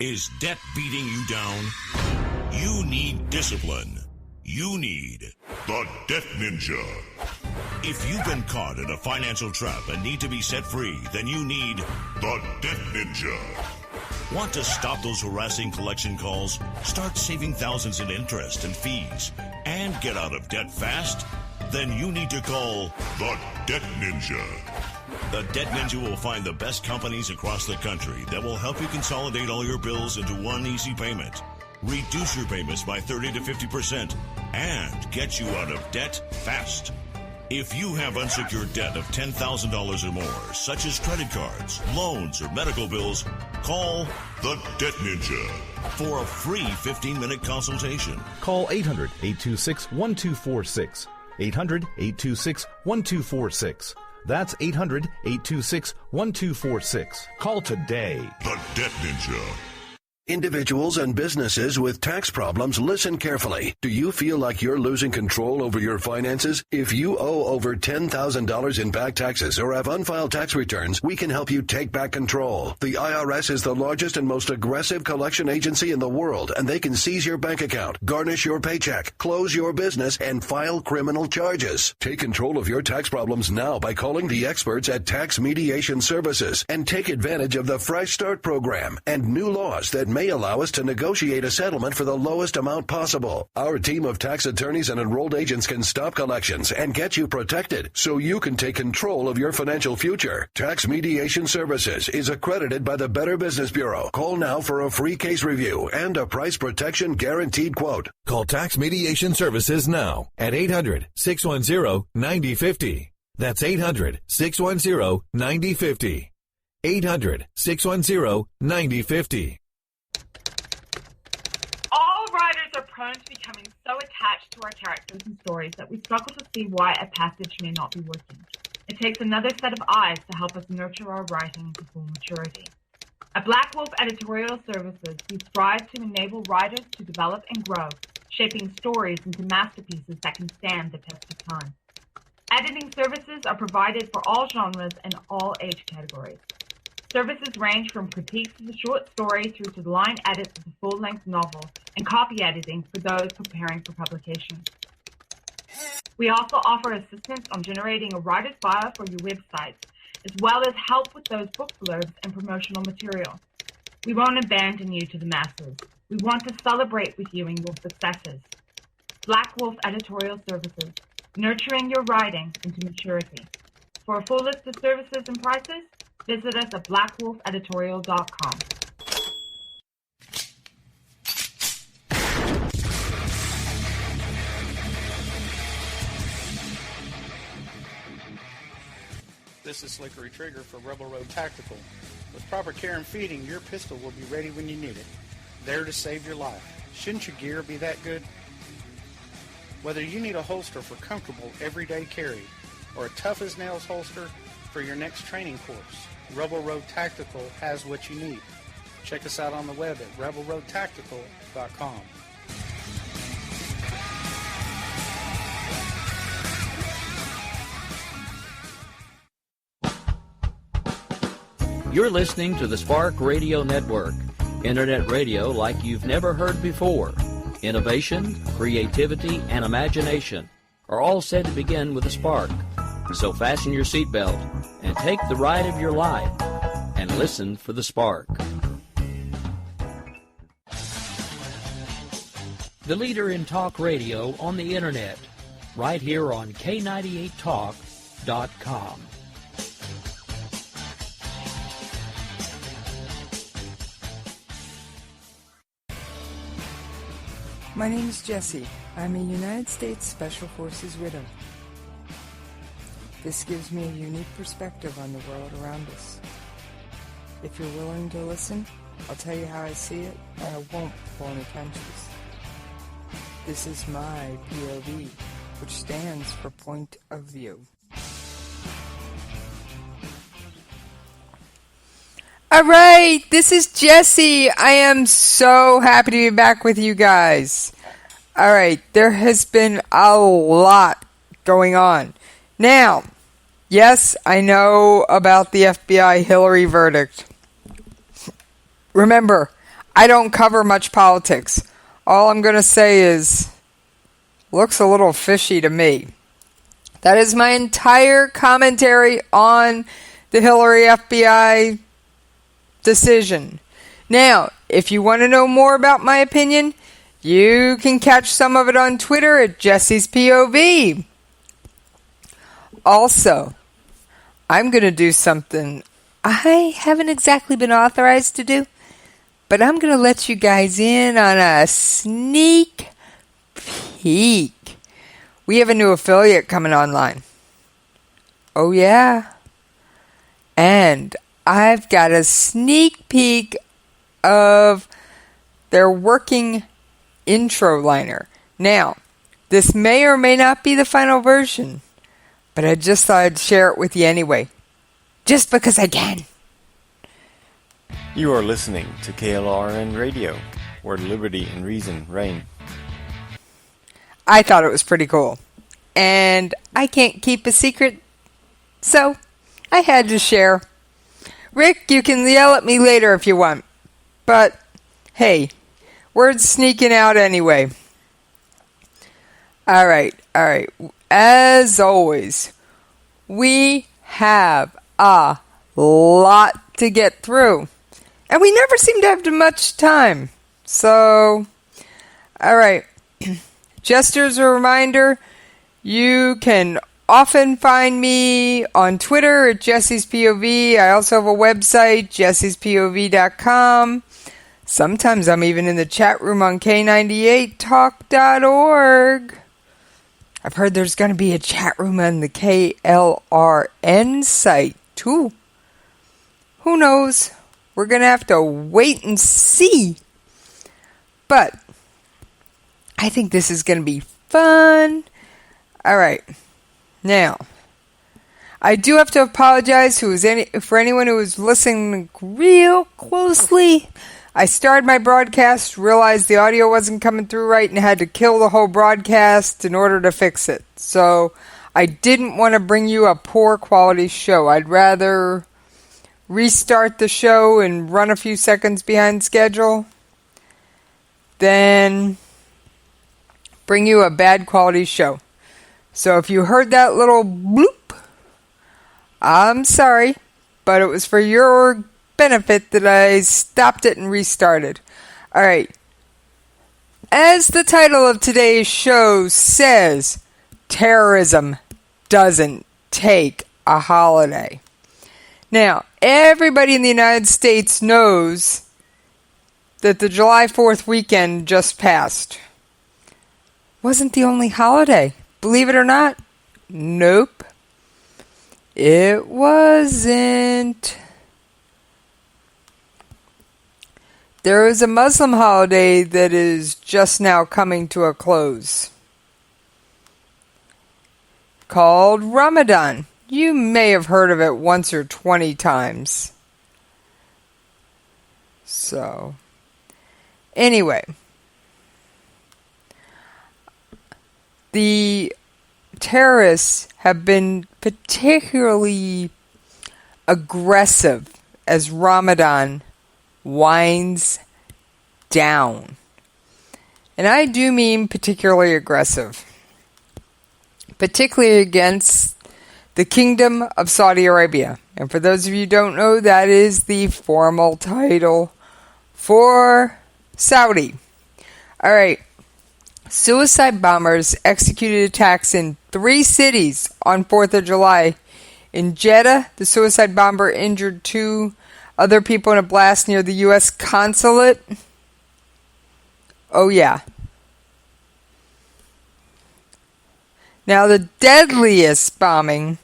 Is debt beating you down? You need discipline. You need the Debt Ninja. If you've been caught in a financial trap and need to be set free, then you need the Debt Ninja. Want to stop those harassing collection calls, start saving thousands in interest and fees, and get out of debt fast? Then you need to call the Debt Ninja. The Debt Ninja will find the best companies across the country that will help you consolidate all your bills into one easy payment, reduce your payments by 30 to 50%, and get you out of debt fast. If you have unsecured debt of $10,000 or more, such as credit cards, loans, or medical bills, call the Debt Ninja for a free 15-minute consultation. Call 800-826-1246. 800-826-1246. That's 800-826-1246. Call today. The Debt Ninja. Individuals and businesses with tax problems, listen carefully. Do you feel like you're losing control over your finances? If you owe over $10,000 in back taxes or have unfiled tax returns, we can help you take back control. The IRS is the largest and most aggressive collection agency in the world, and they can seize your bank account, garnish your paycheck, close your business, and file criminal charges. Take control of your tax problems now by calling the experts at Tax Mediation Services and take advantage of the Fresh Start program and new laws that may allow us to negotiate a settlement for the lowest amount possible. Our team of tax attorneys and enrolled agents can stop collections and get you protected so you can take control of your financial future. Tax Mediation Services is accredited by the Better Business Bureau. Call now for a free case review and a price protection guaranteed quote. Call Tax Mediation Services now at 800-610-9050. That's 800-610-9050. 800-610-9050. All writers are prone to becoming so attached to our characters and stories that we struggle to see why a passage may not be working. It takes another set of eyes to help us nurture our writing into full maturity. At Black Wolf Editorial Services, we strive to enable writers to develop and grow, shaping stories into masterpieces that can stand the test of time. Editing services are provided for all genres and all age categories. Services range from critiques of the short story through to the line edits of the full-length novel and copy editing for those preparing for publication. We also offer assistance on generating a writer's bio for your websites, as well as help with those book blurbs and promotional material. We won't abandon you to the masses. We want to celebrate with you in your successes. Black Wolf Editorial Services, nurturing your writing into maturity. For a full list of services and prices, visit us at blackwolfeditorial.com. This is Slickery Trigger for Rebel Road Tactical. With proper care and feeding, your pistol will be ready when you need it, there to save your life. Shouldn't your gear be that good? Whether you need a holster for comfortable everyday carry or a tough-as-nails holster for your next training course, Rebel Road Tactical has what you need. Check us out on the web at rebelroadtactical.com. You're listening to the Spark Radio Network, internet radio like you've never heard before. Innovation, creativity, and imagination are all said to begin with a spark. So fasten your seatbelt and take the ride of your life and listen for the spark. The leader in talk radio on the internet, right here on K98Talk.com. My name is Jessie. I'm a United States Special Forces widow. This gives me a unique perspective on the world around us. If you're willing to listen, I'll tell you how I see it, and I won't pull any punches. This is my POV, which stands for Point of View. All right, this is Jessie. I am so happy to be back with you guys. All right, there has been a lot going on. Now, yes, I know about the FBI Hillary verdict. Remember, I don't cover much politics. All I'm going to say is, looks a little fishy to me. That is my entire commentary on the Hillary FBI decision. Now, if you want to know more about my opinion, you can catch some of it on Twitter at Jessie's POV. Also, I'm going to do something I haven't exactly been authorized to do, but I'm going to let you guys in on a sneak peek. We have a new affiliate coming online. Oh, yeah. And I've got a sneak peek of their working intro liner. Now, this may or may not be the final version, but I just thought I'd share it with you anyway. Just because I can. You are listening to KLRN Radio, where liberty and reason reign. I thought it was pretty cool. And I can't keep a secret, so I had to share. Rick, you can yell at me later if you want. But, hey, word's sneaking out anyway. Alright. As always, we have a lot to get through. And we never seem to have much time. So, alright. Just as a reminder, you can often find me on Twitter at Jessie's POV. I also have a website, jessiespov.com. Sometimes I'm even in the chat room on K98talk.org. I've heard there's going to be a chat room on the KLRN site, too. Who knows? We're going to have to wait and see. But I think this is going to be fun. All right. Now, I do have to apologize for anyone who was listening real closely. I started my broadcast, realized the audio wasn't coming through right, and had to kill the whole broadcast in order to fix it. So I didn't want to bring you a poor quality show. I'd rather restart the show and run a few seconds behind schedule than bring you a bad quality show. So if you heard that little bloop, I'm sorry, but it was for your benefit that I stopped it and restarted. Alright. As the title of today's show says, terrorism doesn't take a holiday. Now, everybody in the United States knows that the July 4th weekend just passed. Wasn't the only holiday. Believe it or not, nope. It wasn't. There is a Muslim holiday that is just now coming to a close, called Ramadan. You may have heard of it once or 20 times. So, anyway. The terrorists have been particularly aggressive as Ramadan winds down. And I do mean particularly aggressive. Particularly against the Kingdom of Saudi Arabia. And for those of you who don't know, that is the formal title for Saudi. Alright. Suicide bombers executed attacks in 3 cities on 4th of July. In Jeddah, the suicide bomber injured 2 other people in a blast near the U.S. consulate. Oh, yeah. Now, the deadliest bombing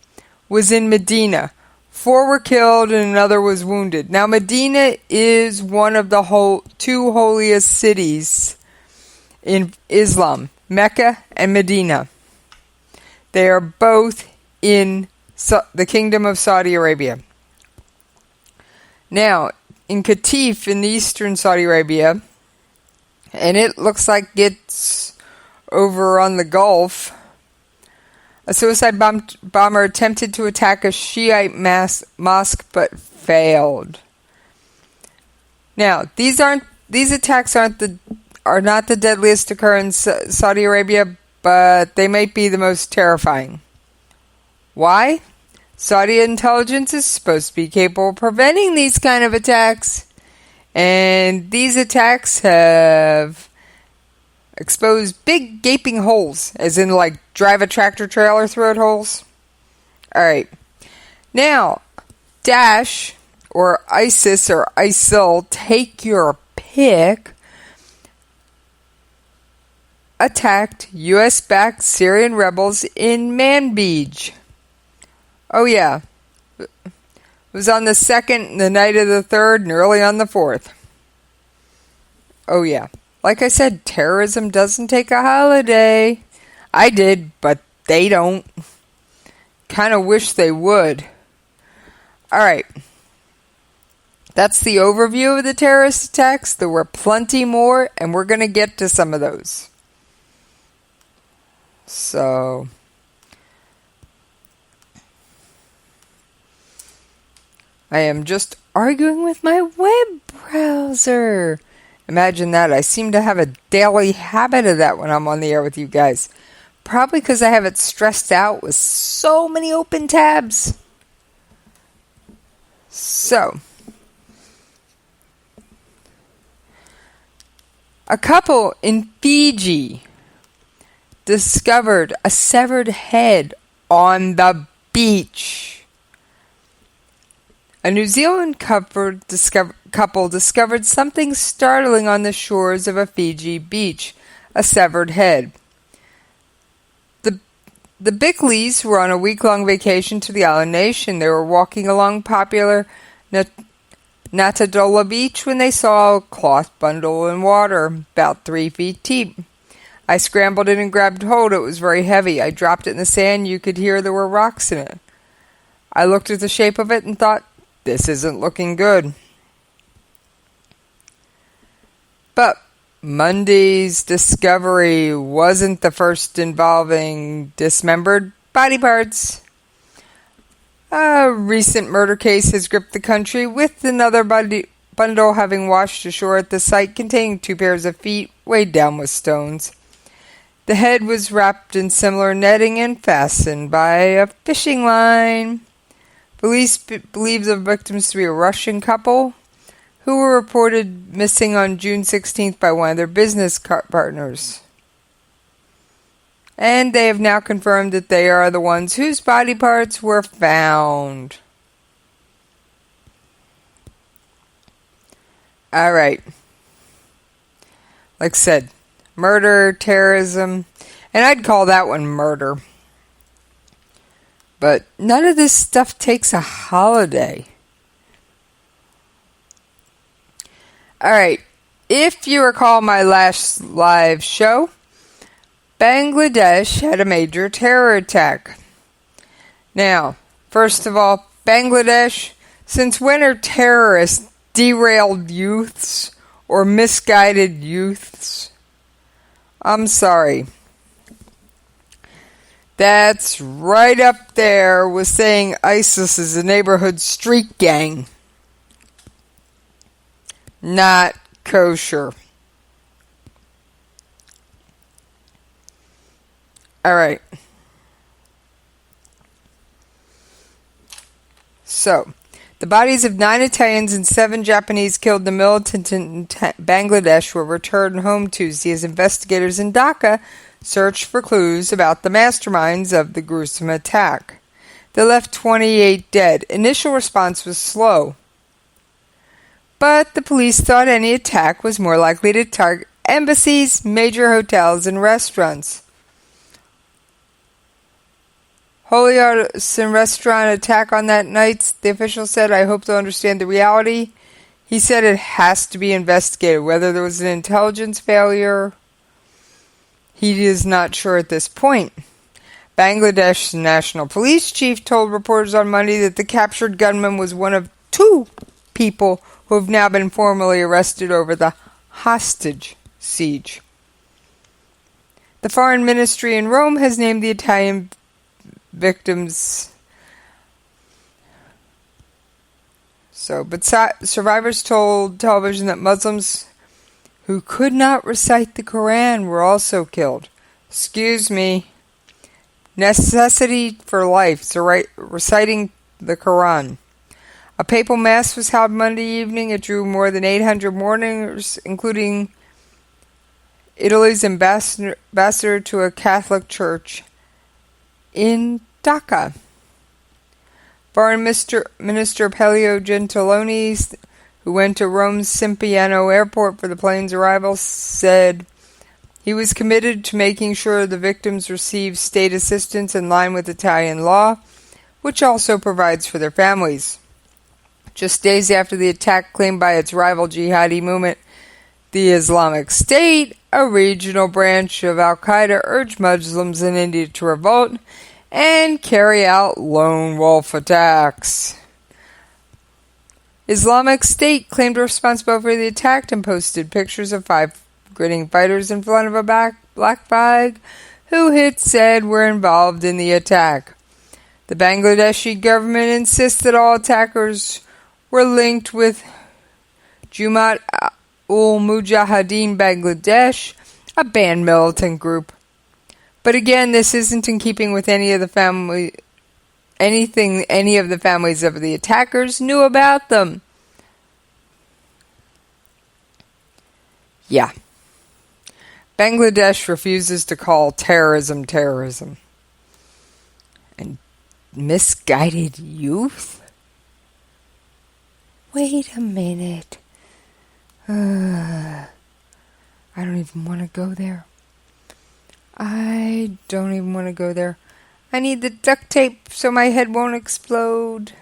was in Medina. 4 were killed and another was wounded. Now, Medina is one of the 2 holiest cities in Islam, Mecca and Medina. They are both in the Kingdom of Saudi Arabia. Now, in Qatif in eastern Saudi Arabia, and it looks like it's over on the Gulf, a suicide bomber attempted to attack a Shiite mosque but failed. Now, these aren't these attacks are not the deadliest occur in Saudi Arabia, but they might be the most terrifying. Why? Saudi intelligence is supposed to be capable of preventing these kind of attacks, and these attacks have exposed big gaping holes, as in like drive a tractor trailer through it holes. Alright. Now, Daesh, or ISIS, or ISIL, take your pick, attacked U.S.-backed Syrian rebels in Manbij. Oh yeah. It was on the 2nd, the night of the 3rd, and early on the 4th. Oh yeah. Like I said, terrorism doesn't take a holiday. I did, but they don't. Kind of wish they would. Alright. That's the overview of the terrorist attacks. There were plenty more, and we're going to get to some of those. So, I am just arguing with my web browser. Imagine that. I seem to have a daily habit of that when I'm on the air with you guys. Probably because I have it stressed out with so many open tabs. So, a couple in Fiji discovered a severed head on the beach. A New Zealand couple discovered something startling on the shores of a Fiji beach, a severed head. The Bickleys were on a week-long vacation to the island nation. They were walking along popular Natadola Beach when they saw a cloth bundle in water, about 3 feet deep. I scrambled in and grabbed hold. It was very heavy. I dropped it in the sand. You could hear there were rocks in it. I looked at the shape of it and thought, this isn't looking good. But Monday's discovery wasn't the first involving dismembered body parts. A recent murder case has gripped the country, with another bundle having washed ashore at the site containing 2 pairs of feet weighed down with stones. The head was wrapped in similar netting and fastened by a fishing line. Police believe the victims to be a Russian couple who were reported missing on June 16th by one of their business partners. And they have now confirmed that they are the ones whose body parts were found. Alright. Like I said, murder, terrorism, and I'd call that one murder. But none of this stuff takes a holiday. Alright, if you recall my last live show, Bangladesh had a major terror attack. Now, first of all, Bangladesh, since when are terrorists derailed youths or misguided youths? I'm sorry. That's right up there with saying ISIS is a neighborhood street gang. Not kosher. Alright. So, the bodies of 9 Italians and 7 Japanese killed the militant in Bangladesh were returned home Tuesday as investigators in Dhaka searched for clues about the masterminds of the gruesome attack. They left 28 dead. Initial response was slow, but the police thought any attack was more likely to target embassies, major hotels, and restaurants. Holy Artisan restaurant attack on that night, the official said, I hope they'll understand the reality. He said it has to be investigated, whether there was an intelligence failure. He is not sure at this point. Bangladesh's national police chief told reporters on Monday that the captured gunman was one of 2 people who have now been formally arrested over the hostage siege. The foreign ministry in Rome has named the Italian victims. But survivors told television that Muslims who could not recite the Quran were also killed. Excuse me. Necessity for life, so reciting the Quran. A papal mass was held Monday evening. It drew more than 800 mourners, including Italy's ambassador to a Catholic church in Dhaka. Foreign Minister Pelio Gentiloni, who went to Rome's Cipriano Airport for the plane's arrival, said he was committed to making sure the victims receive state assistance in line with Italian law, which also provides for their families. Just days after the attack claimed by its rival jihadi movement, the Islamic State, a regional branch of Al-Qaeda, urged Muslims in India to revolt and carry out lone wolf attacks. Islamic State claimed responsibility for the attack and posted pictures of 5 grinning fighters in front of a black flag who it said were involved in the attack. The Bangladeshi government insists that all attackers were linked with Jamaat ul Mujahideen Bangladesh, a banned militant group. But again, this isn't in keeping with any of the families of the attackers knew about them. Yeah. Bangladesh refuses to call terrorism terrorism. And misguided youth? Wait a minute. I don't even want to go there. I don't even want to go there. I need the duct tape so my head won't explode.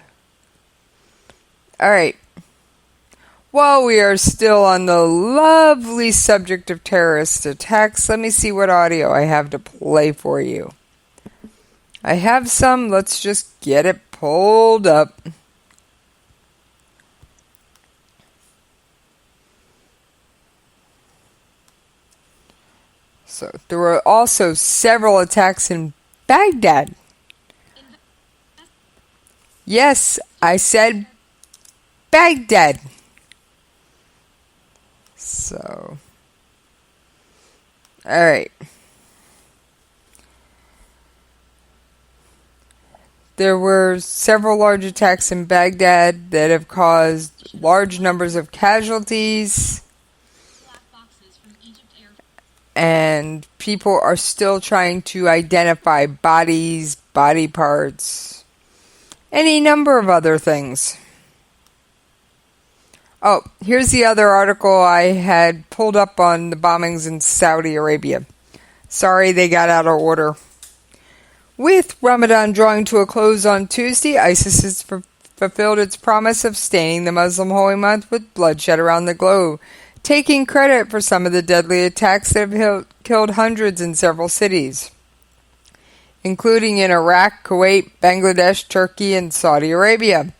Alright. While we are still on the lovely subject of terrorist attacks, let me see what audio I have to play for you. I have some. Let's just get it pulled up. So, there were also several attacks in Baghdad. Yes, I said Baghdad. So, alright. There were several large attacks in Baghdad that have caused large numbers of casualties. And people are still trying to identify bodies, body parts, any number of other things. Oh, here's the other article I had pulled up on the bombings in Saudi Arabia. Sorry, they got out of order. With Ramadan drawing to a close on Tuesday, ISIS has fulfilled its promise of staining the Muslim holy month with bloodshed around the globe, taking credit for some of the deadly attacks that have killed hundreds in several cities, including in Iraq, Kuwait, Bangladesh, Turkey, and Saudi Arabia.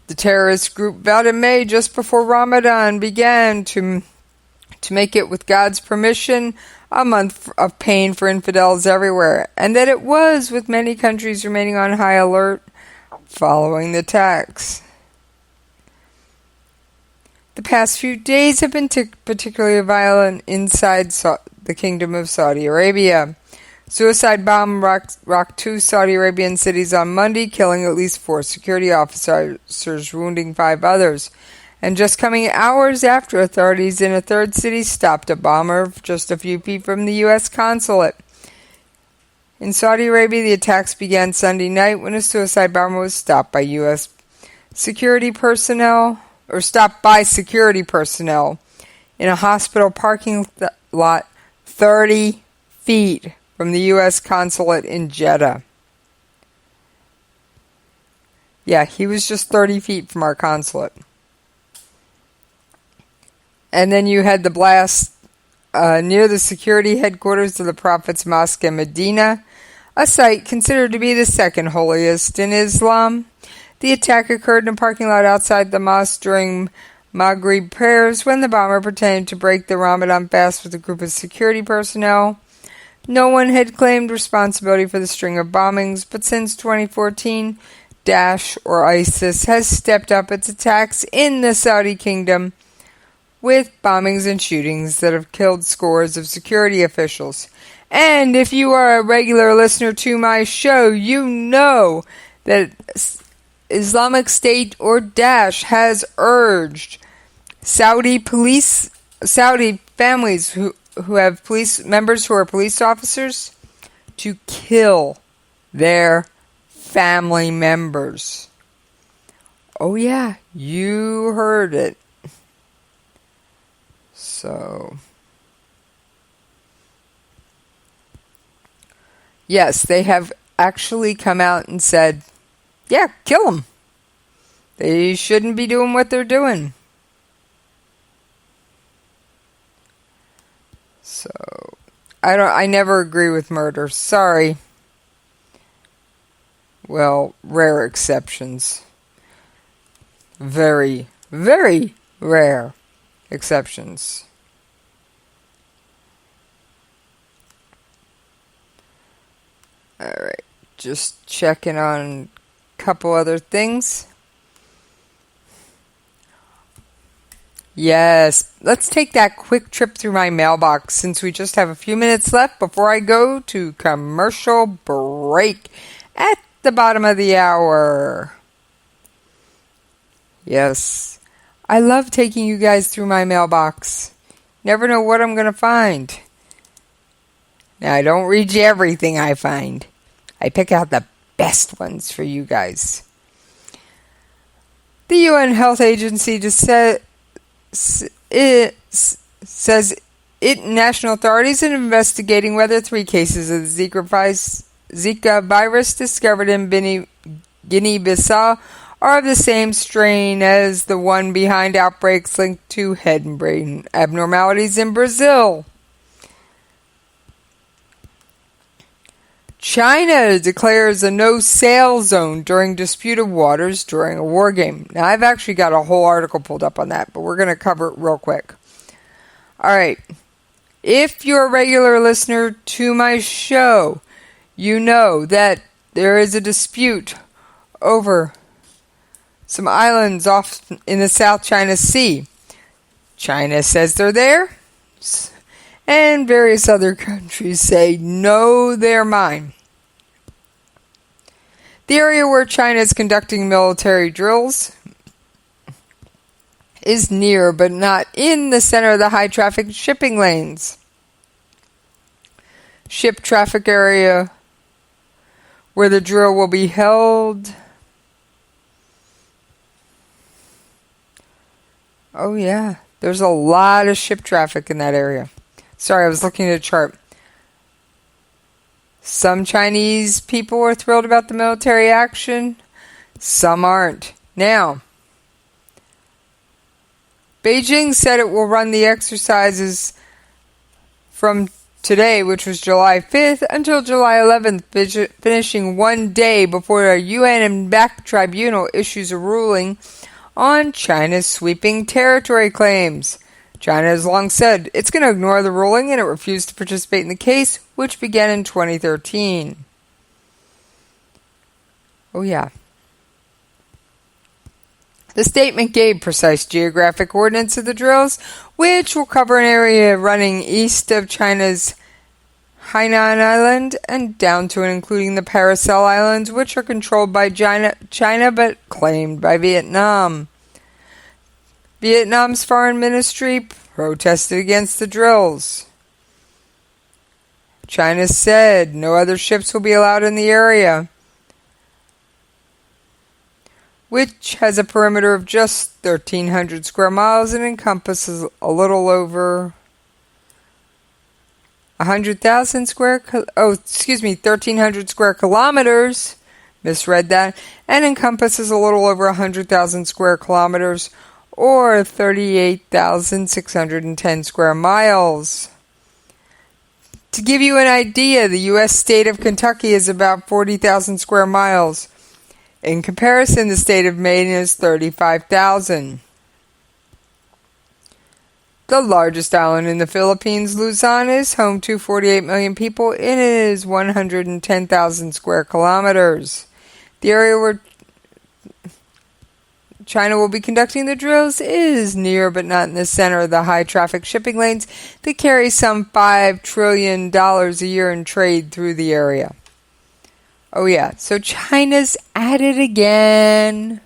The terrorist group vowed in May, just before Ramadan began, to make it, with God's permission, a month of pain for infidels everywhere, and that it was, with many countries remaining on high alert following the attacks. The past few days have been particularly violent inside the Kingdom of Saudi Arabia. Suicide bomb rocked 2 Saudi Arabian cities on Monday, killing at least 4 security officers, wounding 5 others. And just coming hours after, authorities in a 3rd city stopped a bomber just a few feet from the U.S. consulate. In Saudi Arabia, the attacks began Sunday night when a suicide bomber was stopped by security personnel in a hospital parking lot 30 feet from the U.S. consulate in Jeddah. Yeah, he was just 30 feet from our consulate. And then you had the blast near the security headquarters of the Prophet's Mosque in Medina, a site considered to be the second holiest in Islam. The attack occurred in a parking lot outside the mosque during Maghrib prayers when the bomber pretended to break the Ramadan fast with a group of security personnel. No one had claimed responsibility for the string of bombings, but since 2014, Daesh, or ISIS, has stepped up its attacks in the Saudi kingdom, with bombings and shootings that have killed scores of security officials. And if you are a regular listener to my show, you know that Islamic State or Daesh has urged Saudi families who have police members who are police officers to kill their family members. Oh yeah, you heard it. So, yes, they have actually come out and said, yeah, kill them. They shouldn't be doing what they're doing. So, I never agree with murder. Sorry. Well, rare exceptions. Very, very rare exceptions. Alright, just checking on a couple other things. Yes, let's take that quick trip through my mailbox since we just have a few minutes left before I go to commercial break at the bottom of the hour. Yes, I love taking you guys through my mailbox. Never know what I'm going to find. Now, I don't read you everything I find. I pick out the best ones for you guys. The UN Health Agency says national authorities are investigating whether 3 cases of the Zika virus discovered in Guinea-Bissau are of the same strain as the one behind outbreaks linked to head and brain abnormalities in Brazil. China declares a no-sail zone during disputed waters during a war game. Now, I've actually got a whole article pulled up on that, but we're going to cover it real quick. All right. If you're a regular listener to my show, you know that there is a dispute over some islands off in the South China Sea. China says they're there, and various other countries say, no, they're mine. The area where China is conducting military drills is near, but not in the center of the high-traffic shipping lanes. Ship traffic area where the drill will be held. Oh yeah, there's a lot of ship traffic in that area. Sorry, I was looking at a chart. Some Chinese people are thrilled about the military action. Some aren't. Now, Beijing said it will run the exercises from today, which was July 5th, until July 11th, finishing one day before a UN-backed tribunal issues a ruling on China's sweeping territory claims. China has long said it's going to ignore the ruling, and it refused to participate in the case, which began in 2013. Oh yeah. The statement gave precise geographic coordinates of the drills, which will cover an area running east of China's Hainan Island and down to and including the Paracel Islands, which are controlled by China but claimed by Vietnam. Vietnam's foreign ministry protested against the drills. China said no other ships will be allowed in the area, which has a perimeter of just 1,300 square miles and encompasses a little over 100,000 1,300 square kilometers. Misread that. And encompasses a little over 100,000 square kilometers, or 38,610 square miles. To give you an idea, the U.S. state of Kentucky is about 40,000 square miles. In comparison, the state of Maine is 35,000. The largest island in the Philippines, Luzon, is home to 48 million people. It is 110,000 square kilometers. The area where China will be conducting the drills is near but not in the center of the high-traffic shipping lanes that carry some $5 trillion a year in trade through the area. Oh yeah, so China's at it again.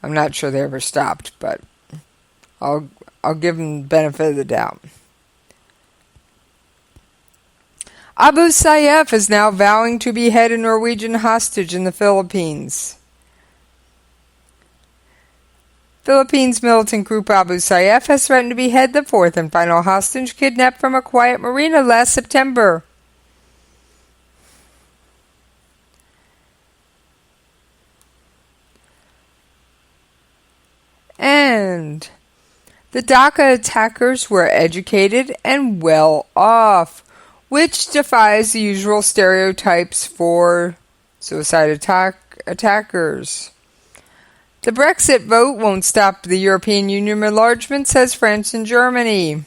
I'm not sure they ever stopped, but I'll give them the benefit of the doubt. Abu Sayyaf is now vowing to behead a Norwegian hostage in the Philippines. Philippines militant group Abu Sayyaf has threatened to behead the fourth and final hostage kidnapped from a quiet marina last September. And the Dhaka attackers were educated and well off, which defies the usual stereotypes for suicide attackers. The Brexit vote won't stop the European Union enlargement, says France and Germany.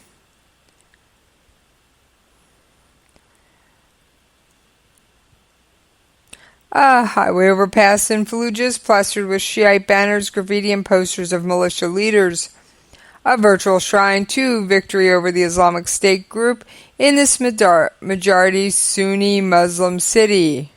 A highway overpass in Fallujah is plastered with Shiite banners, graffiti, and posters of militia leaders. A virtual shrine to victory over the Islamic State group in this majority Sunni Muslim city.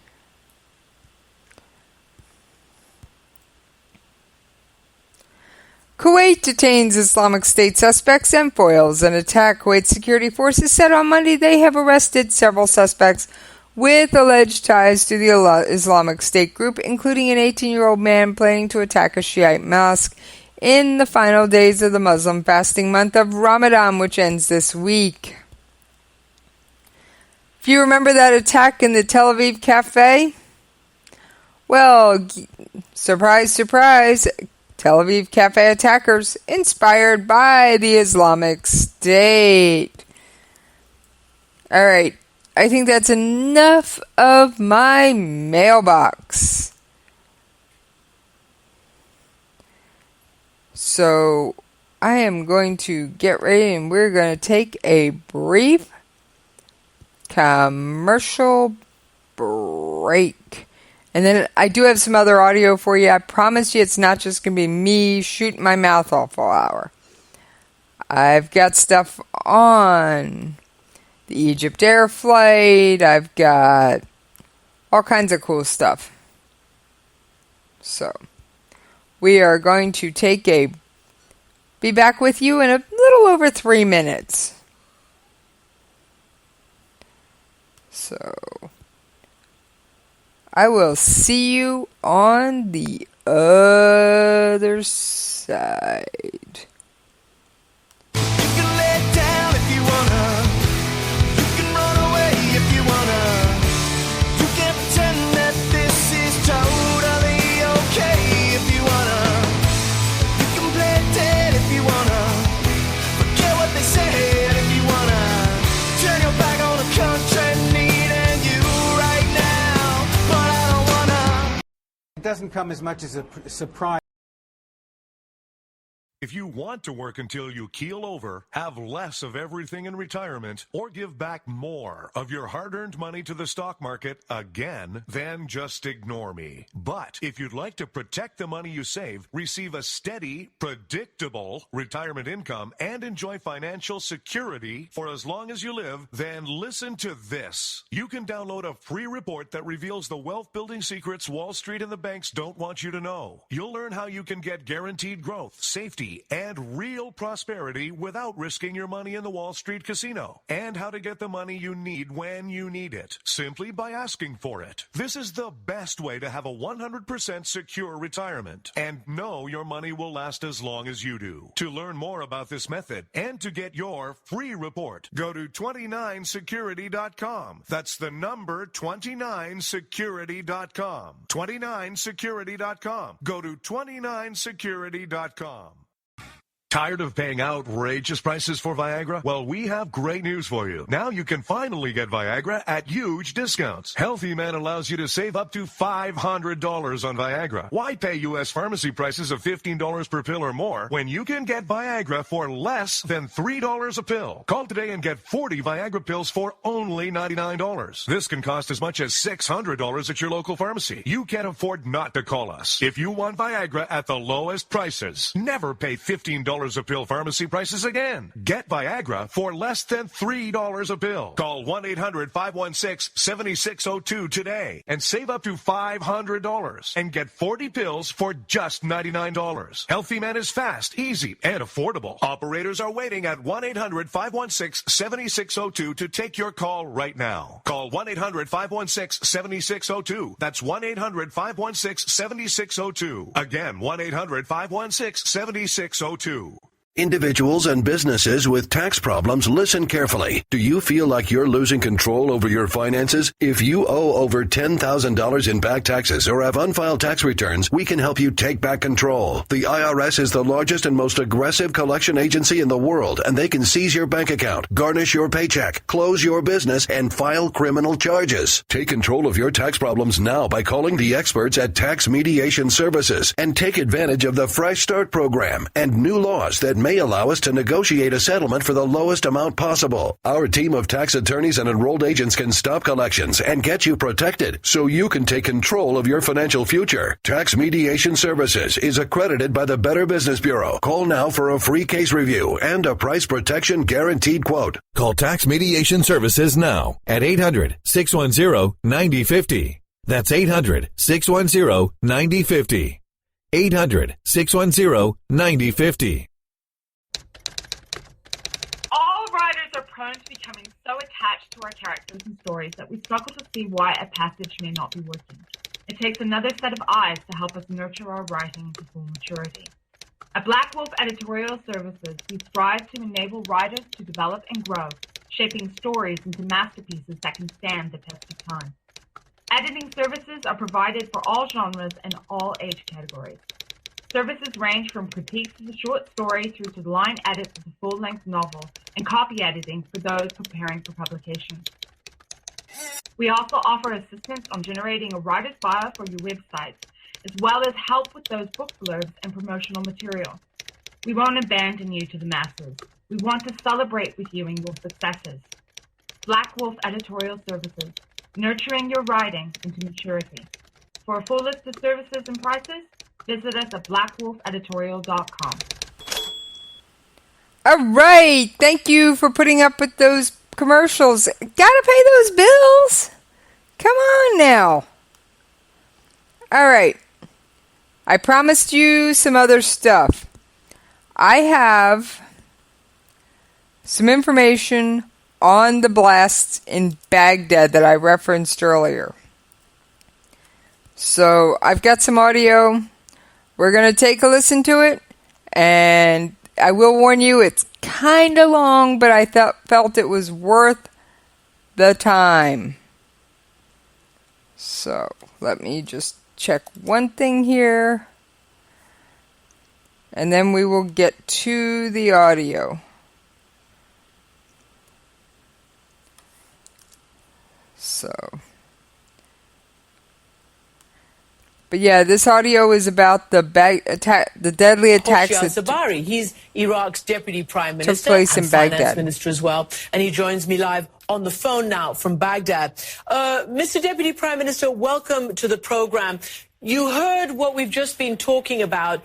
Kuwait detains Islamic State suspects and foils an attack. Kuwait security forces said on Monday they have arrested several suspects with alleged ties to the Islamic State group, including an 18-year-old man planning to attack a Shiite mosque in the final days of the Muslim fasting month of Ramadan, which ends this week. If you remember that attack in the Tel Aviv cafe, well, surprise, surprise, Tel Aviv cafe attackers inspired by the Islamic State. All right. I think that's enough of my mailbox. So I am going to get ready and we're going to take a brief commercial break. And then I do have some other audio for you. I promise you it's not just going to be me shooting my mouth off all hour. I've got stuff on the Egypt Air flight. I've got all kinds of cool stuff. So, we are going to be back with you in a little over 3 minutes. So, I will see you on the other side. You can lay down if you wanna. Totally okay if you wanna. You can play dead if you wanna. Forget what they said if you wanna. Turn your back on the country needing you right now. But I don't wanna. It doesn't come as much as a surprise. If you want to work until you keel over, have less of everything in retirement, or give back more of your hard-earned money to the stock market again, then just ignore me. But if you'd like to protect the money you save, receive a steady, predictable retirement income, and enjoy financial security for as long as you live, then listen to this. You can download a free report that reveals the wealth-building secrets Wall Street and the banks don't want you to know. You'll learn how you can get guaranteed growth, safety, and real prosperity without risking your money in the Wall Street casino, and how to get the money you need when you need it, simply by asking for it. This is the best way to have a 100% secure retirement, and know your money will last as long as you do. To learn more about this method, and to get your free report, go to 29security.com. That's the number 29security.com. 29security.com. Go to 29security.com. Tired of paying outrageous prices for Viagra? Well, we have great news for you. Now you can finally get Viagra at huge discounts. Healthy Man allows you to save up to $500 on Viagra. Why pay U.S. pharmacy prices of $15 per pill or more when you can get Viagra for less than $3 a pill? Call today and get 40 Viagra pills for only $99. This can cost as much as $600 at your local pharmacy. You can't afford not to call us. If you want Viagra at the lowest prices, never pay $15 a pill pharmacy prices again. Get Viagra for less than $3 a pill. Call 1-800-516-7602 today and save up to $500 and get 40 pills for just $99. Healthy Man is fast, easy, and affordable. Operators are waiting at 1-800-516-7602 to take your call right now. Call 1-800-516-7602. That's 1-800-516-7602. Again, 1-800-516-7602. Individuals and businesses with tax problems, listen carefully. Do you feel like you're losing control over your finances? If you owe over $10,000 in back taxes or have unfiled tax returns, we can help you take back control. The IRS is the largest and most aggressive collection agency in the world, and they can seize your bank account, garnish your paycheck, close your business, and file criminal charges. Take control of your tax problems now by calling the experts at Tax Mediation Services and take advantage of the Fresh Start program and new laws that may allow us to negotiate a settlement for the lowest amount possible. Our team of tax attorneys and enrolled agents can stop collections and get you protected so you can take control of your financial future. Tax Mediation Services is accredited by the Better Business Bureau. Call now for a free case review and a price protection guaranteed quote. Call Tax Mediation Services now at 800-610-9050. That's 800-610-9050. 800-610-9050. Prone to becoming so attached to our characters and stories that we struggle to see why a passage may not be working. It takes another set of eyes to help us nurture our writing into full maturity. At Black Wolf Editorial Services, we strive to enable writers to develop and grow, shaping stories into masterpieces that can stand the test of time. Editing services are provided for all genres and all age categories. Services range from critiques of the short story through to the line edits of the full-length novel and copy editing for those preparing for publication. We also offer assistance on generating a writer's bio for your websites, as well as help with those book blurbs and promotional material. We won't abandon you to the masses. We want to celebrate with you in your successes. Black Wolf Editorial Services, nurturing your writing into maturity. For a full list of services and prices, visit us at blackwolfeditorial.com. All right. Thank you for putting up with those commercials. Gotta pay those bills. Come on now. All right. I promised you some other stuff. I have some information on the blasts in Baghdad that I referenced earlier. So I've got some audio. We're going to take a listen to it, and I will warn you, it's kind of long, but I felt it was worth the time. So let me just check one thing here, and then we will get to the audio. So... But yeah, this audio is about the deadly attacks that Sabari. He's Iraq's deputy prime minister, took place in finance Baghdad. Minister as well, and he joins me live on the phone now from Baghdad. Mr. Deputy Prime Minister, welcome to the program. You heard what we've just been talking about.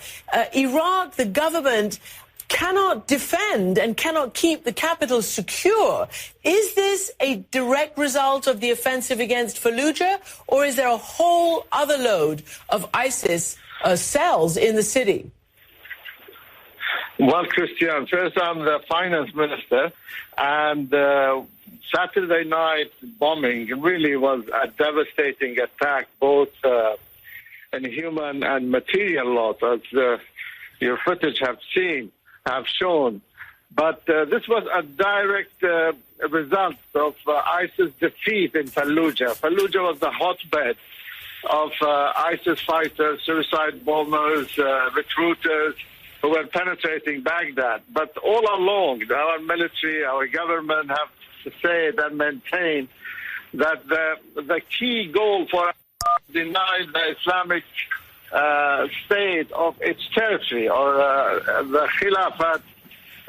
Iraq, the government, cannot defend and cannot keep the capital secure. Is this a direct result of the offensive against Fallujah, or is there a whole other load of ISIS cells in the city? Well, Christian, first I'm the finance minister, and Saturday night bombing really was a devastating attack, both in human and material loss, as your footage have shown. But this was a direct result of ISIS defeat in Fallujah. Fallujah was the hotbed of ISIS fighters, suicide bombers, recruiters, who were penetrating Baghdad. But all along, our military, our government have said and maintained that the key goal for us to deny the Islamic state of its territory, or the Khilafat,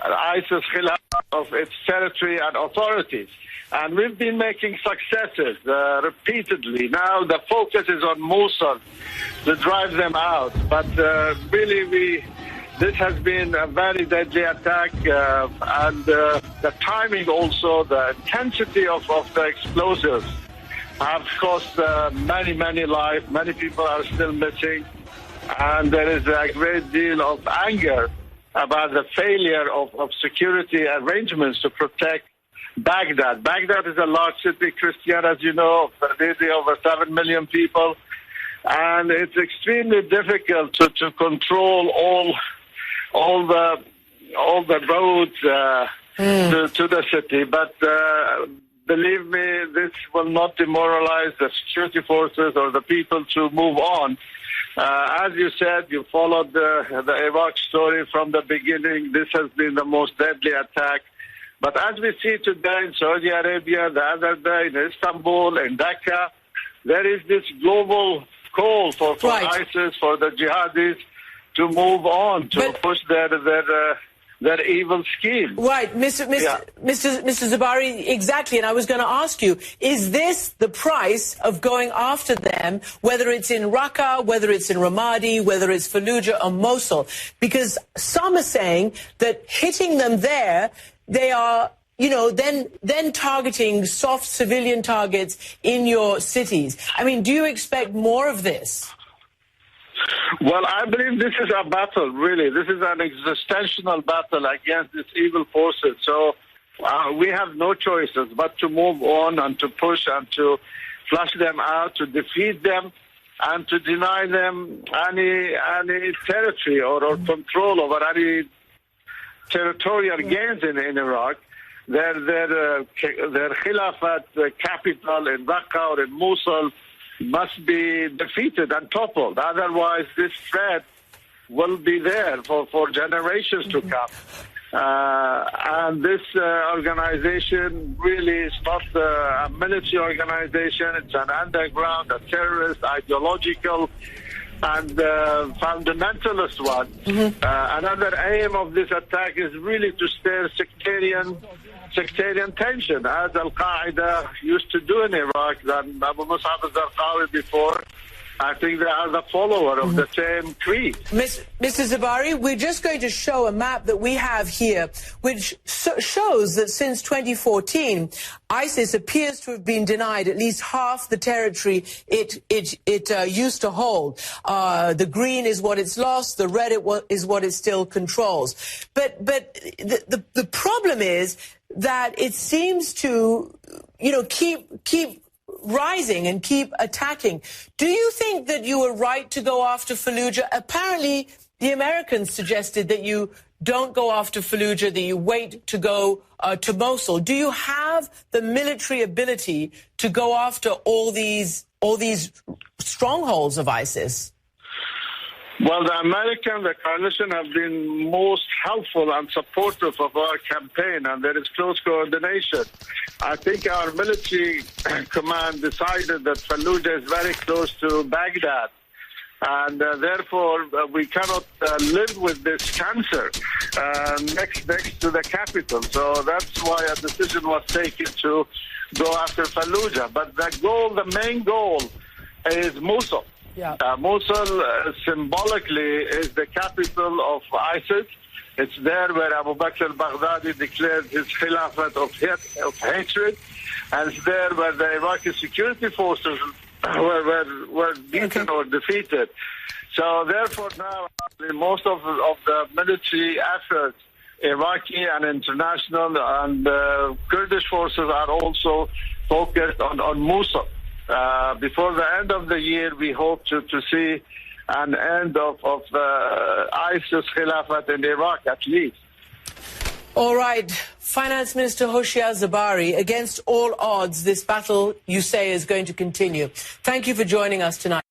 ISIS Khilafat of its territory and authorities. And we've been making successes repeatedly. Now the focus is on Mosul to drive them out. But really, this has been a very deadly attack, and the timing also, the intensity of the explosives have cost many lives. Many people are still missing, and there is a great deal of anger about the failure of security arrangements to protect Baghdad. Baghdad is a large city, Christian, as you know, over 7 million people, and it's extremely difficult to control all the roads to the city. But believe me, this will not demoralize the security forces or the people to move on. As you said, you followed the Iraq story from the beginning. This has been the most deadly attack. But as we see today in Saudi Arabia, the other day in Istanbul, in Dhaka, there is this global call for ISIS, for the jihadis, to move on, to push their evil scheme. Right, Mr. Zabari, exactly. And I was going to ask you, is this the price of going after them, whether it's in Raqqa, whether it's in Ramadi, whether it's Fallujah or Mosul? Because some are saying that hitting them there, they are, then targeting soft civilian targets in your cities. I mean, do you expect more of this? Well, I believe this is a battle, really. This is an existential battle against these evil forces. So we have no choices but to move on and to push and to flush them out, to defeat them, and to deny them any territory or control over any territorial gains in Iraq. Their Khilafat capital in Raqqa or in Mosul must be defeated and toppled. Otherwise, this threat will be there for generations to come. And this organization really is not a military organization. It's an underground, a terrorist, ideological, and fundamentalist one. Another aim of this attack is really to stir sectarian tension, as Al-Qaeda used to do in Iraq, and Abu Mus'ab al-Zarqawi before. I think they are the follower of the same creed. Mr. Zabari, we're just going to show a map that we have here, which shows that since 2014, ISIS appears to have been denied at least half the territory it used to hold. The green is what it's lost, the red is what it still controls. But the problem is that it seems to, keep rising and keep attacking. Do you think that you were right to go after Fallujah? Apparently, the Americans suggested that you don't go after Fallujah, that you wait to go to Mosul. Do you have the military ability to go after all these strongholds of ISIS? Well, the coalition have been most helpful and supportive of our campaign, and there is close coordination. I think our military command decided that Fallujah is very close to Baghdad, and therefore we cannot live with this cancer next to the capital. So that's why a decision was taken to go after Fallujah. But the main goal is Mosul. Yeah. Mosul symbolically is the capital of ISIS. It's there where Abu Bakr al-Baghdadi declared his khilafat of hatred, and it's there where the Iraqi security forces were beaten or defeated. So therefore now most of the military efforts, Iraqi and international and Kurdish forces, are also focused on Mosul. Before the end of the year, we hope to see an end of the ISIS Khilafat in Iraq, at least. All right. Finance Minister Hoshyar Zabari, against all odds, this battle, you say, is going to continue. Thank you for joining us tonight.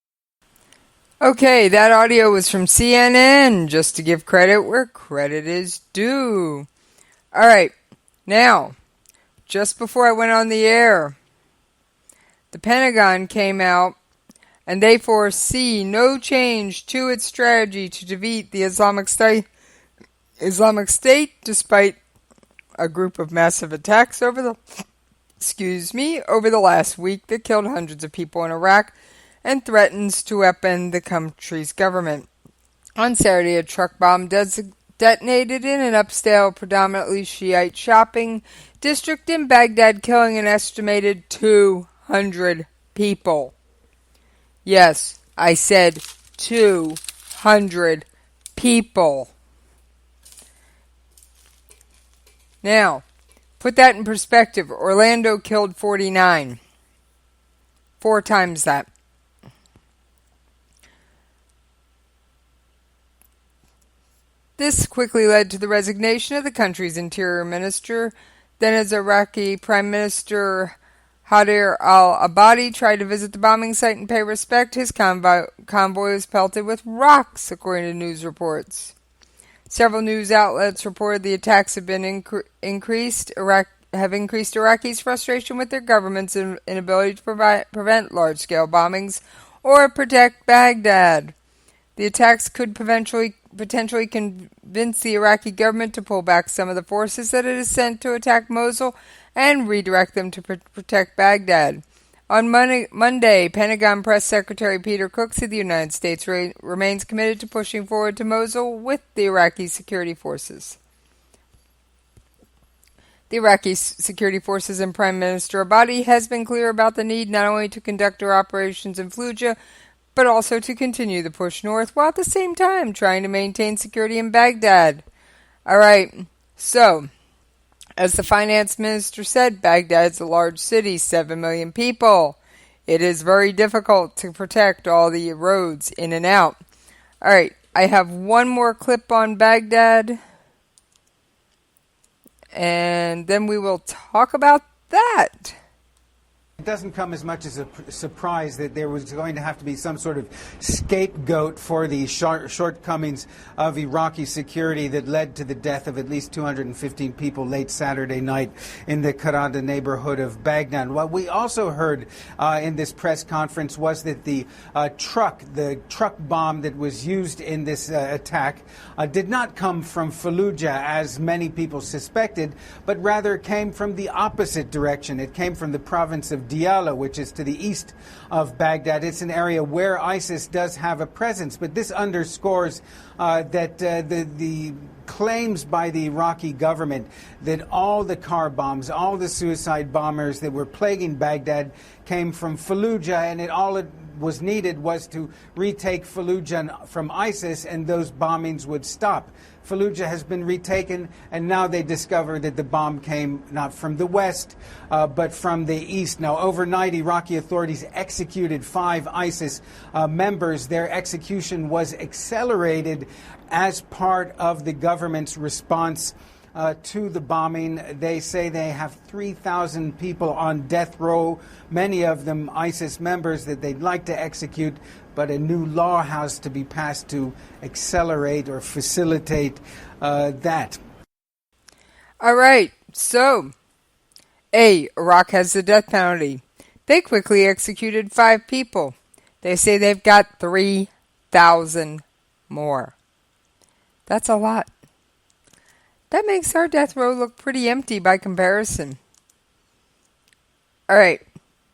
Okay, that audio was from CNN, just to give credit where credit is due. All right, now, just before I went on the air, the Pentagon came out and they foresee no change to its strategy to defeat the Islamic State despite a group of massive attacks over the last week that killed hundreds of people in Iraq and threatens to upend the country's government. On Saturday, a truck bomb detonated in an upscale, predominantly Shiite shopping district in Baghdad, killing an estimated 200 people. Yes, I said 200 people. Now, put that in perspective. Orlando killed 49. 4 times that. This quickly led to the resignation of the country's interior minister. Then, as Iraqi Prime Minister Haider al-Abadi tried to visit the bombing site and pay respect, his convoy was pelted with rocks, according to news reports. Several news outlets reported the attacks have been increased Iraqis' frustration with their government's inability to prevent large-scale bombings or protect Baghdad. The attacks could potentially convince the Iraqi government to pull back some of the forces that it has sent to attack Mosul and redirect them to protect Baghdad. On Monday, Pentagon Press Secretary Peter Cook said the United States remains committed to pushing forward to Mosul with the Iraqi security forces. The Iraqi security forces and Prime Minister Abadi has been clear about the need not only to conduct our operations in Fallujah, but also to continue the push north while at the same time trying to maintain security in Baghdad. All right, so, as the finance minister said, Baghdad's a large city, 7 million people. It is very difficult to protect all the roads in and out. All right, I have one more clip on Baghdad, and then we will talk about that. It doesn't come as much as a surprise that there was going to have to be some sort of scapegoat for the shortcomings of Iraqi security that led to the death of at least 215 people late Saturday night in the Karada neighborhood of Baghdad. What we also heard in this press conference was that the truck bomb that was used in this attack did not come from Fallujah, as many people suspected, but rather came from the opposite direction. It came from the province of Diyala, which is to the east of Baghdad. It's an area where ISIS does have a presence, but this underscores that the claims by the Iraqi government that all the car bombs, all the suicide bombers that were plaguing Baghdad came from Fallujah, and all it was needed was to retake Fallujah from ISIS, and those bombings would stop. Fallujah has been retaken, and now they discover that the bomb came not from the west, but from the east. Now, overnight, Iraqi authorities executed 5 ISIS members. Their execution was accelerated as part of the government's response to the bombing. They say they have 3,000 people on death row, many of them ISIS members that they'd like to execute, but a new law has to be passed to accelerate or facilitate that. All right, so, Iraq has the death penalty. They quickly executed 5 people. They say they've got 3,000 more. That's a lot. That makes our death row look pretty empty by comparison. All right,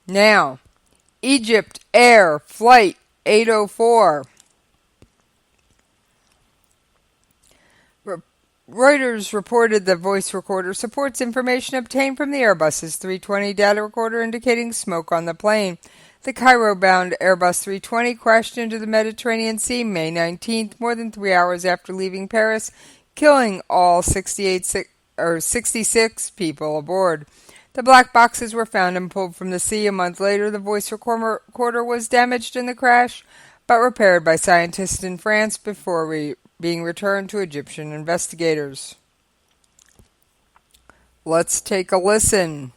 now, Egypt Air Flight 804. Reuters reported the voice recorder supports information obtained from the Airbus's 320 data recorder indicating smoke on the plane. The Cairo-bound Airbus 320 crashed into the Mediterranean Sea May 19th, more than 3 hours after leaving Paris, killing all 66 people aboard. The black boxes were found and pulled from the sea. A month later, the voice recorder was damaged in the crash, but repaired by scientists in France before being returned to Egyptian investigators. Let's take a listen.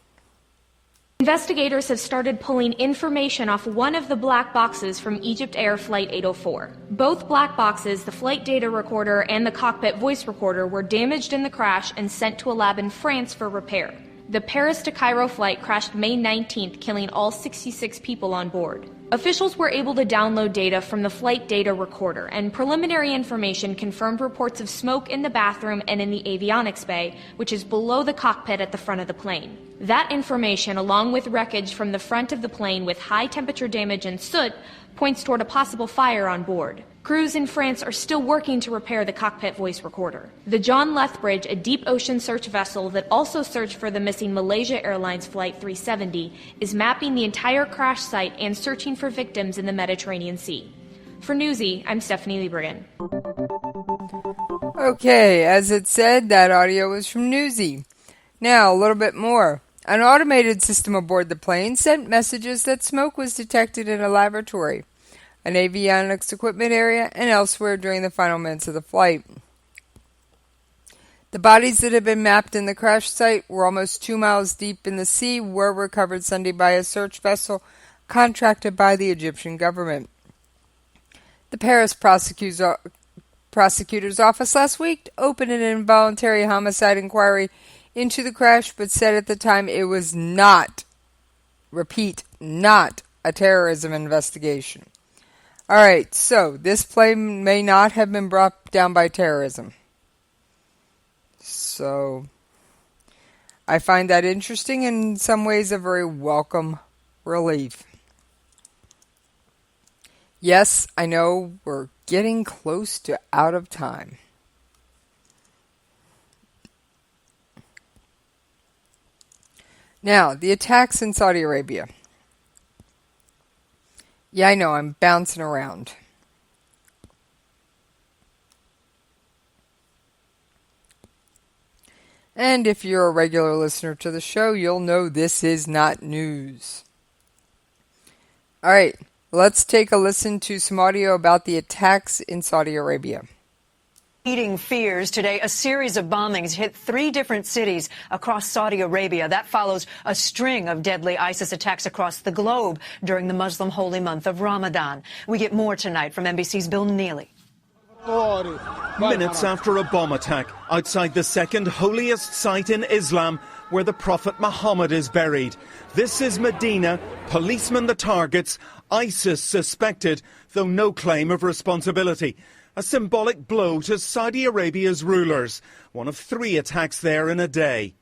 Investigators have started pulling information off one of the black boxes from Egypt Air Flight 804. Both black boxes, the flight data recorder and the cockpit voice recorder, were damaged in the crash and sent to a lab in France for repair. The Paris to Cairo flight crashed May 19th, killing all 66 people on board. Officials were able to download data from the flight data recorder, and preliminary information confirmed reports of smoke in the bathroom and in the avionics bay, which is below the cockpit at the front of the plane. That information, along with wreckage from the front of the plane with high temperature damage and soot, points toward a possible fire on board. Crews in France are still working to repair the cockpit voice recorder. The John Lethbridge, a deep ocean search vessel that also searched for the missing Malaysia Airlines Flight 370, is mapping the entire crash site and searching for victims in the Mediterranean Sea. For Newsy, I'm Stephanie Liebergen. Okay, as it said, that audio was from Newsy. Now, a little bit more. An automated system aboard the plane sent messages that smoke was detected in a laboratory, an avionics equipment area, and elsewhere during the final minutes of the flight. The bodies that had been mapped in the crash site were almost 2 miles deep in the sea, were recovered Sunday by a search vessel contracted by the Egyptian government. The Paris prosecutor's office last week opened an involuntary homicide inquiry into the crash, but said at the time it was not, repeat, not a terrorism investigation. Alright, so this plane may not have been brought down by terrorism. So, I find that interesting and in some ways a very welcome relief. Yes, I know we're getting close to out of time. Now, the attacks in Saudi Arabia. Yeah, I know, I'm bouncing around. And if you're a regular listener to the show, you'll know this is not news. Alright, let's take a listen to some audio about the attacks in Saudi Arabia. Eating fears today, a series of bombings hit 3 different cities across Saudi Arabia. That follows a string of deadly ISIS attacks across the globe during the Muslim holy month of Ramadan. We get more tonight from NBC's Bill Neely. Minutes after a bomb attack outside the second holiest site in Islam, where the Prophet Muhammad is buried. This is Medina, policemen the targets, ISIS suspected, though no claim of responsibility. A symbolic blow to Saudi Arabia's rulers, one of 3 attacks there in a day.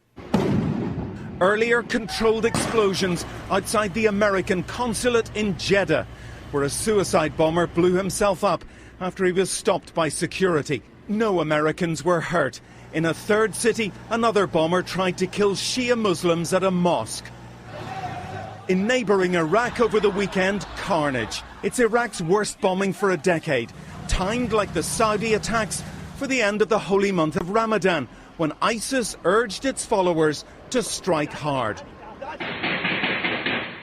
Earlier, controlled explosions outside the American consulate in Jeddah, where a suicide bomber blew himself up after he was stopped by security. No Americans were hurt. In a third city, another bomber tried to kill Shia Muslims at a mosque. In neighbouring Iraq over the weekend, carnage. It's Iraq's worst bombing for a decade, timed like the Saudi attacks for the end of the holy month of Ramadan, when ISIS urged its followers to strike hard.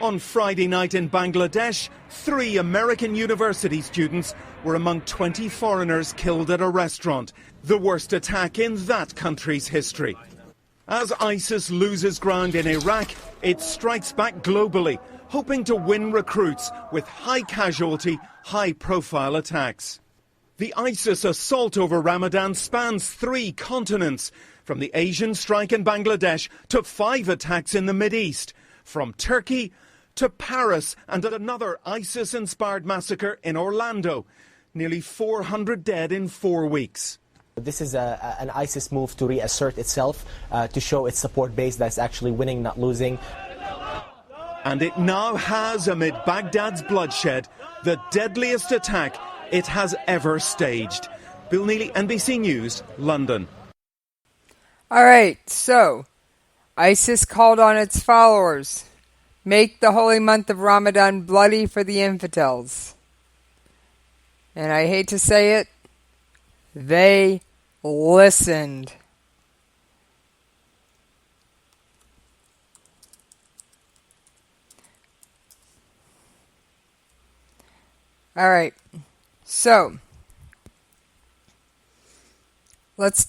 On Friday night in Bangladesh, 3 American university students were among 20 foreigners killed at a restaurant, the worst attack in that country's history. As ISIS loses ground in Iraq, it strikes back globally, hoping to win recruits with high casualty, high-profile attacks. The ISIS assault over Ramadan spans 3 continents, from the Asian strike in Bangladesh to 5 attacks in the Mideast, from Turkey to Paris and another ISIS-inspired massacre in Orlando. Nearly 400 dead in 4 weeks. This is an ISIS move to reassert itself, to show its support base that's actually winning, not losing. And it now has, amid Baghdad's bloodshed, the deadliest attack it has ever staged. Bill Neely, NBC News, London. All right, so ISIS called on its followers, make the holy month of Ramadan bloody for the infidels. And I hate to say it, they listened. All right, so let's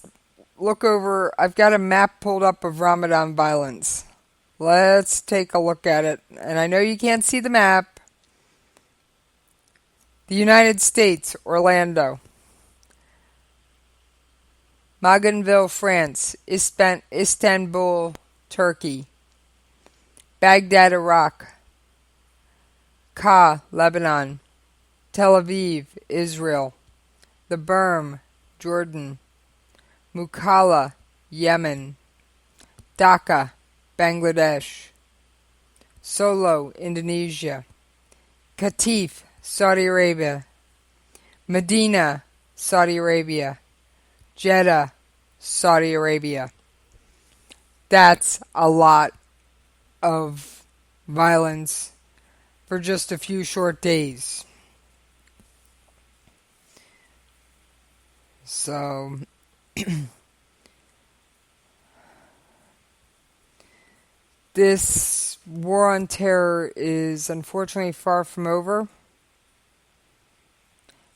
look over. I've got a map pulled up of Ramadan violence. Let's take a look at it. And I know you can't see the map. The United States, Orlando. Maganville, France. Istanbul, Turkey. Baghdad, Iraq. Ka, Lebanon. Tel Aviv, Israel. The Berm, Jordan. Mukalla, Yemen. Dhaka, Bangladesh. Solo, Indonesia. Qatif, Saudi Arabia. Medina, Saudi Arabia. Jeddah, Saudi Arabia. That's a lot of violence for just a few short days. So, this war on terror is unfortunately far from over.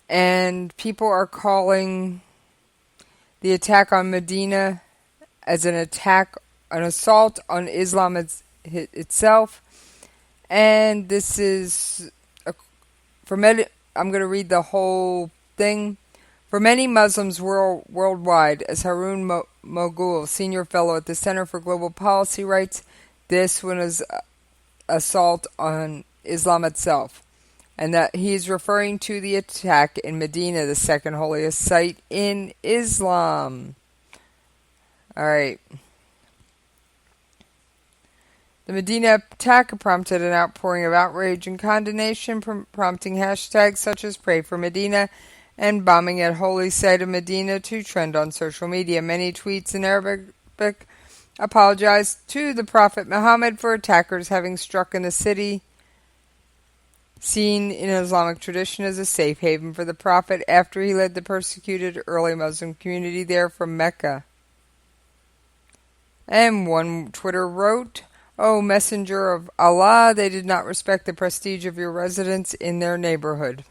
And people are calling the attack on Medina as an assault on Islam itself. And this is, I'm going to read the whole thing. For many Muslims worldwide, as Harun Mogul, senior fellow at the Center for Global Policy, writes, this one is assault on Islam itself. And that he is referring to the attack in Medina, the second holiest site in Islam. Alright. The Medina attack prompted an outpouring of outrage and condemnation, prompting hashtags such as Pray for Medina and bombing at holy site of Medina to trend on social media. Many tweets in Arabic apologized to the Prophet Muhammad for attackers having struck in the city, seen in Islamic tradition as a safe haven for the Prophet after he led the persecuted early Muslim community there from Mecca. And one Twitter wrote, "O Messenger of Allah, they did not respect the prestige of your residence in their neighborhood."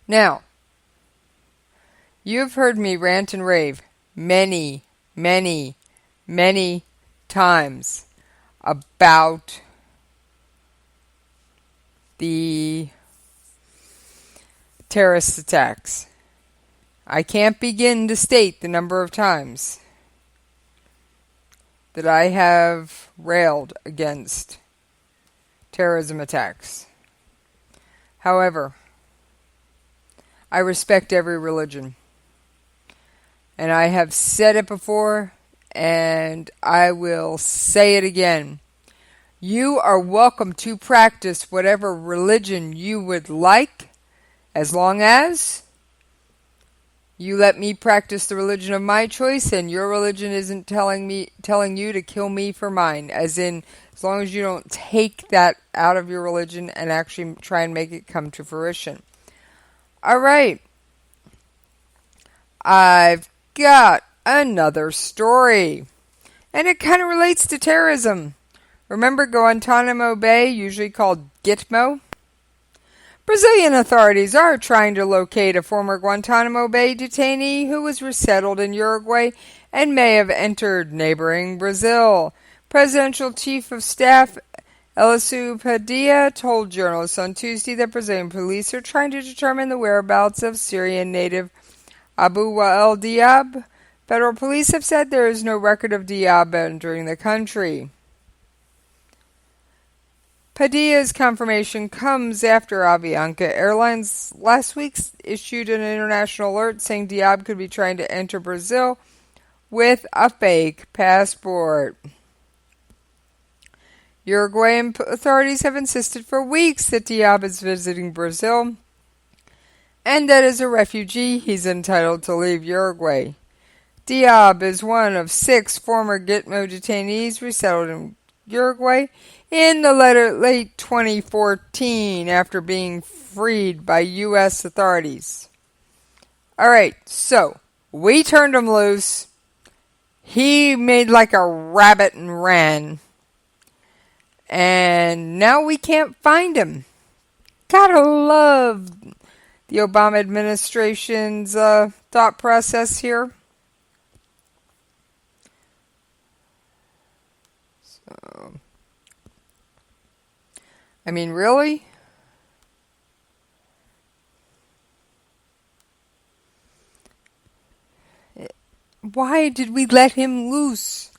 Now, you have heard me rant and rave many, many, many times about the terrorist attacks. I can't begin to state the number of times that I have railed against terrorism attacks. However, I respect every religion. And I have said it before, and I will say it again. You are welcome to practice whatever religion you would like, as long as you let me practice the religion of my choice, and your religion isn't telling you to kill me for mine. As long as you don't take that out of your religion and actually try and make it come to fruition. All right. I've got another story, and it kind of relates to terrorism. Remember Guantanamo Bay, usually called Gitmo? Brazilian authorities are trying to locate a former Guantanamo Bay detainee who was resettled in Uruguay and may have entered neighboring Brazil. Presidential Chief of Staff Elisu Padilla told journalists on Tuesday that Brazilian police are trying to determine the whereabouts of Syrian native Abu Wael Diab. Federal police have said there is no record of Diab entering the country. Padilla's confirmation comes after Avianca Airlines last week issued an international alert saying Diab could be trying to enter Brazil with a fake passport. Uruguayan authorities have insisted for weeks that Diab is visiting Brazil and that as a refugee he's entitled to leave Uruguay. Diab is one of 6 former Gitmo detainees resettled in Uruguay in the late 2014 after being freed by U.S. authorities. Alright, so we turned him loose. He made like a rabbit and ran. And now we can't find him. Gotta love the Obama administration's thought process here. So, I mean, really? Why did we let him loose?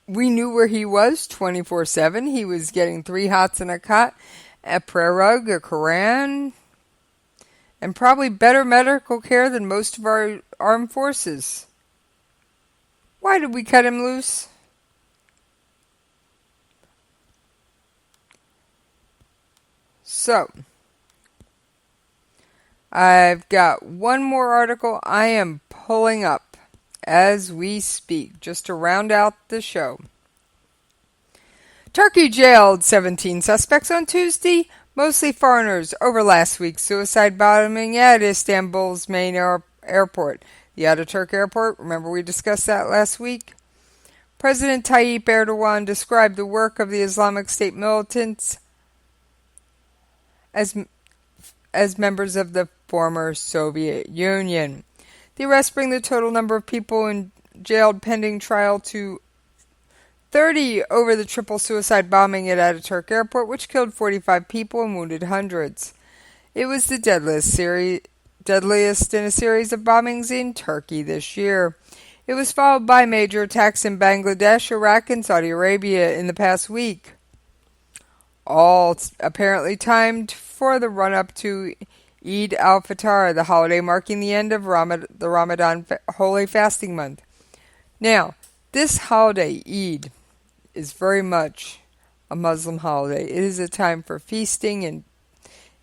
We knew where he was 24/7. He was getting 3 hots in a cot, a prayer rug, a Quran, and probably better medical care than most of our armed forces. Why did we cut him loose? So, I've got one more article I am pulling up as we speak, just to round out the show. Turkey jailed 17 suspects on Tuesday, mostly foreigners, over last week's suicide bombing at Istanbul's main airport. The Ataturk airport, remember we discussed that last week? President Tayyip Erdogan described the work of the Islamic State militants as members of the former Soviet Union. The arrests bring the total number of people jailed pending trial to 30 over the triple suicide bombing at Ataturk Airport, which killed 45 people and wounded hundreds. It was the deadliest in a series of bombings in Turkey this year. It was followed by major attacks in Bangladesh, Iraq, and Saudi Arabia in the past week. All apparently timed for the run-up to Eid al-Fitr, the holiday marking the end of the Ramadan holy fasting month. Now, this holiday, Eid, is very much a Muslim holiday. It is a time for feasting and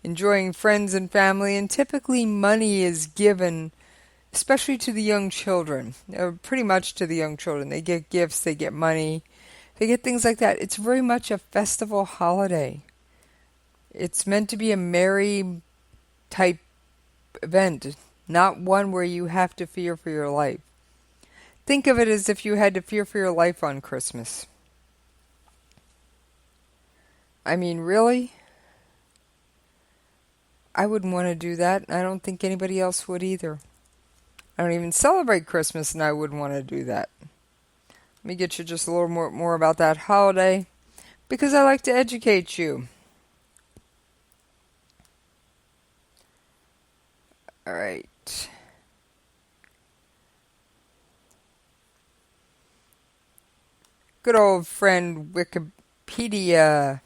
enjoying friends and family, and typically money is given, especially to the young children, pretty much to the young children. They get gifts, they get money, they get things like that. It's very much a festival holiday. It's meant to be a merry type event, not one where you have to fear for your life. Think of it as if you had to fear for your life on Christmas. I mean, really? I wouldn't want to do that. I don't think anybody else would either. I don't even celebrate Christmas, and I wouldn't want to do that. Let me get you just a little more about that holiday, because I like to educate you. All right. Good old friend Wikipedia.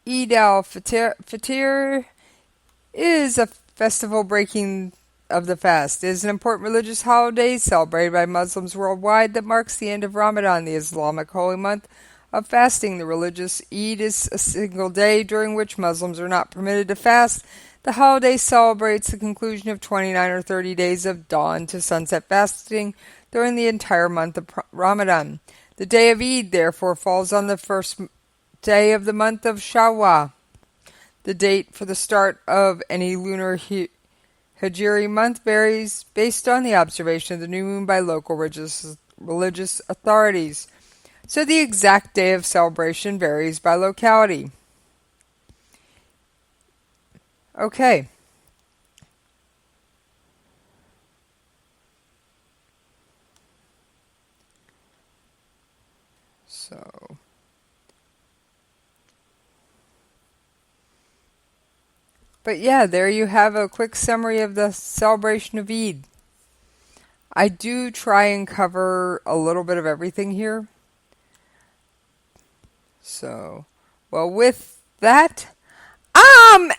Eid al-Fitr is a festival breaking of the fast. It is an important religious holiday celebrated by Muslims worldwide that marks the end of Ramadan, the Islamic holy month of fasting. The religious Eid is a single day during which Muslims are not permitted to fast. The holiday celebrates the conclusion of 29 or 30 days of dawn to sunset fasting during the entire month of Ramadan. The day of Eid, therefore, falls on the first day of the month of Shawwal. The date for the start of any lunar Hijri month varies based on the observation of the new moon by local religious authorities, so the exact day of celebration varies by locality. Okay. So, but yeah, there you have a quick summary of the celebration of Eid. I do try and cover a little bit of everything here. So, well, with that, I'm